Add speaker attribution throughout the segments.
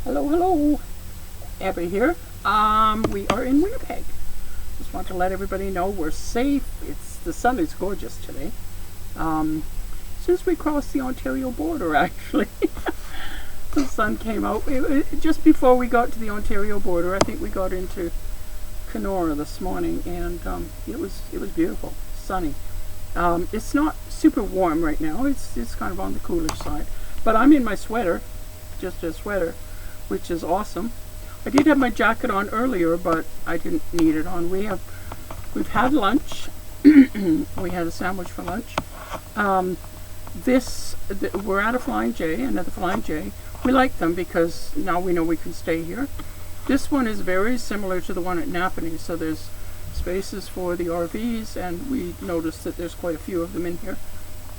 Speaker 1: Hello, hello. Ebba here. We are in Winnipeg. Just want to let everybody know we're safe. The sun is gorgeous today. Since we crossed the Ontario border, actually, the sun came out just before we got to the Ontario border. I think we got into Kenora this morning, and it was beautiful, sunny. It's not super warm right now. It's kind of on the cooler side, but I'm in my sweater, just a sweater, which is awesome. I did have my jacket on earlier, but I didn't need it on. We've had lunch. We had a sandwich for lunch. We're at a Flying J, another Flying J. We like them because now we know we can stay here. This one is very similar to the one at Napanee, so there's spaces for the RVs, and we noticed that there's quite a few of them in here.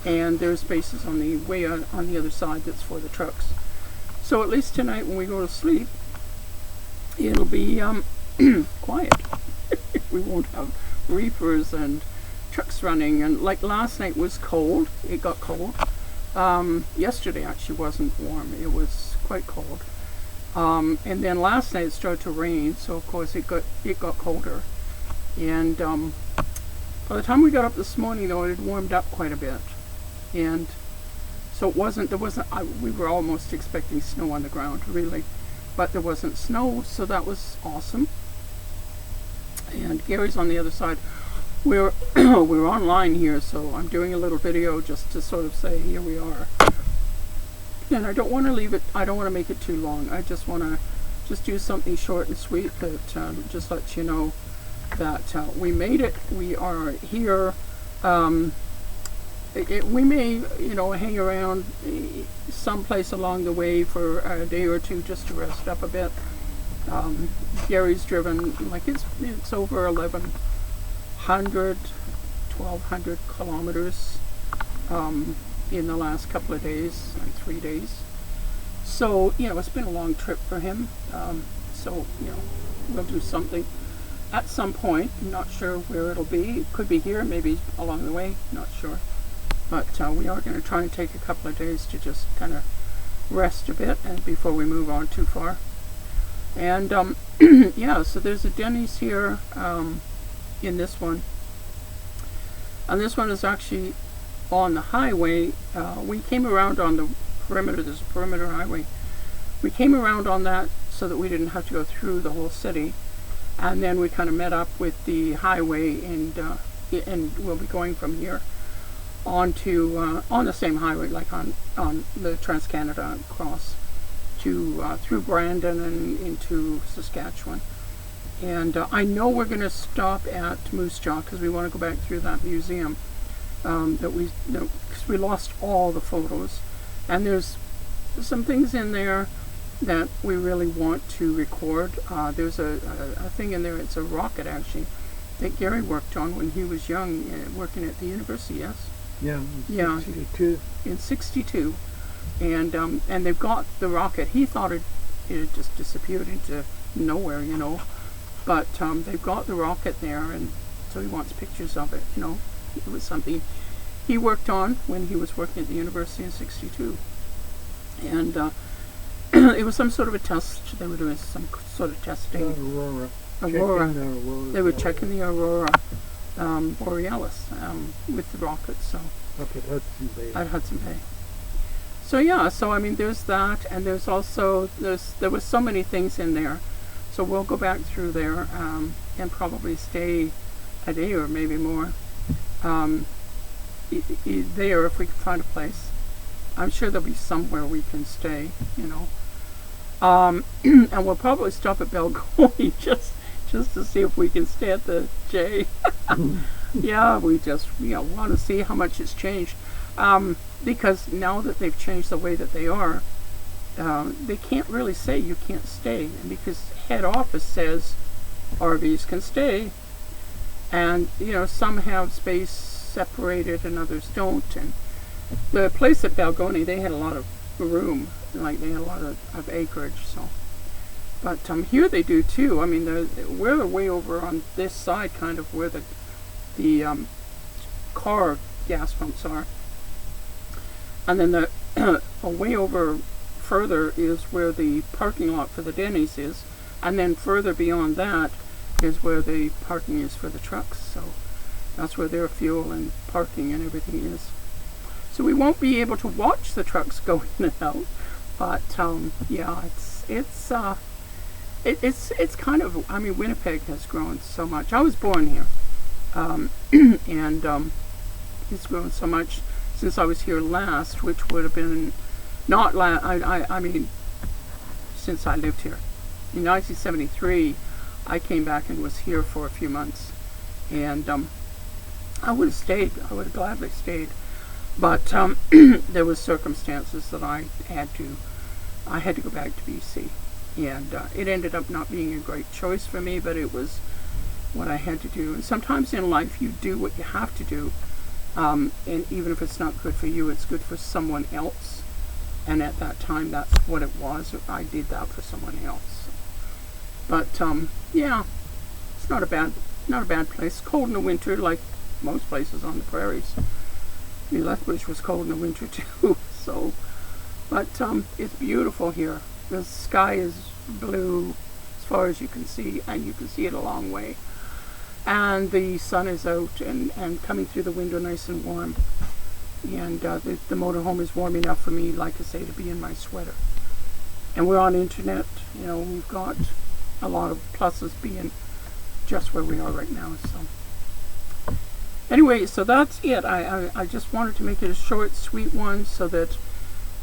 Speaker 1: And there's spaces on the way on the other side that's for the trucks. So at least tonight when we go to sleep, it'll be quiet. We won't have reefers and trucks running. And like last night was cold. It got cold. Yesterday actually wasn't warm. It was quite cold. And then last night it started to rain, so of course it got colder. And by the time we got up this morning, though, it had warmed up quite a bit. And so we were almost expecting snow on the ground, really. But there wasn't snow, so that was awesome. And Gary's on the other side. We're online here, so I'm doing a little video just to sort of say, here we are. And I don't want to make it too long. I just want to do something short and sweet that just lets you know that we made it. We are here. We may, hang around someplace along the way for a day or two just to rest up a bit. Gary's driven, it's over 1,200 kilometers in the last couple of days, like 3 days. So, it's been a long trip for him. So, we'll do something at some point. I'm not sure where it'll be. It could be here, maybe along the way, not sure. But we are going to try and take a couple of days to just kind of rest a bit and before we move on too far. And yeah, so there's a Denny's here in this one. And this one is actually on the highway. We came around on the perimeter. There's a perimeter highway. We came around on that so that we didn't have to go through the whole city. And then we kind of met up with the highway, and we'll be going from here onto on the same highway, like on the Trans-Canada cross to through Brandon and into Saskatchewan. And I know we're going to stop at Moose Jaw because we want to go back through that museum because we lost all the photos, and there's some things in there that we really want to record. There's a thing in there. It's a rocket actually that Gary worked on when he was young, working at the university. Yes.
Speaker 2: Yeah, in 62.
Speaker 1: In 62. And they've got the rocket. He thought it had just disappeared into nowhere, But they've got the rocket there, and so he wants pictures of it, It was something he worked on when he was working at the university in 62. And it was some sort of a test. They were doing some sort of testing.
Speaker 2: Aurora.
Speaker 1: They were checking the Aurora Borealis with the rockets. So
Speaker 2: up at Hudson Bay.
Speaker 1: At Hudson Bay. So yeah, there's that, and there's also there was so many things in there. So we'll go back through there and probably stay a day or maybe more there if we can find a place. I'm sure there'll be somewhere we can stay, and we'll probably stop at Balgonie just to see if we can stay at the J. Yeah, we just want to see how much it's changed. Because now that they've changed the way that they are, they can't really say you can't stay. And because head office says RVs can stay, and some have space separated and others don't. And the place at Balgonie, they had a lot of room, they had a lot of acreage. So, but here they do too. We're way over on this side, kind of where the car gas pumps are, and then the way over further is where the parking lot for the Denny's is, and then further beyond that is where the parking is for the trucks. So that's where their fuel and parking and everything is. So we won't be able to watch the trucks go in and out, but yeah, it's kind of, I mean, Winnipeg has grown so much. I was born here, and it's grown so much since I was here last, which would have been not last. I mean, since I lived here in 1973, I came back and was here for a few months, and I would have stayed. I would have gladly stayed, but there was circumstances that I had to go back to BC, and it ended up not being a great choice for me, but it was what I had to do. And sometimes in life you do what you have to do, and even if it's not good for you, it's good for someone else. And at that time, that's what it was. I did that for someone else. But yeah, it's not a bad place. Cold in the winter, like most places on the prairies. I mean, Lethbridge was cold in the winter too. So, but it's beautiful here. The sky is blue as far as you can see, and you can see it a long way. And the sun is out and coming through the window nice and warm. And the motorhome is warm enough for me, like I say, to be in my sweater. And we're on internet. You know, we've got a lot of pluses being just where we are right now. So anyway, so that's it. I just wanted to make it a short, sweet one so that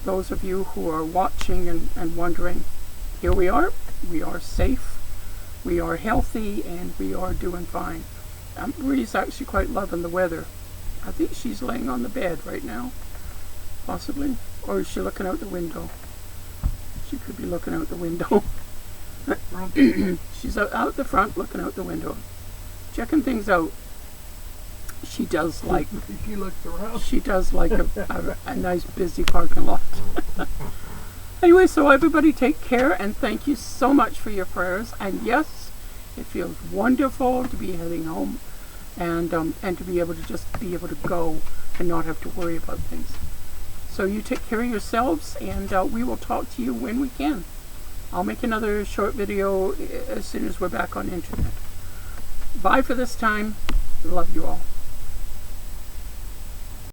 Speaker 1: those of you who are watching and wondering, here we are safe, we are healthy, and we are doing fine. Marie's actually quite loving the weather. I think she's laying on the bed right now, possibly. Or is she looking out the window? She could be looking out the window. She's out the front looking out the window, checking things out. She does like
Speaker 2: She looks around.
Speaker 1: She does like a nice busy parking lot. Anyway, so everybody take care, and thank you so much for your prayers. And yes, it feels wonderful to be heading home. And to be able to just be able to go and not have to worry about things. So you take care of yourselves, and we will talk to you when we can. I'll make another short video as soon as we're back on internet. Bye for this time. Love you all.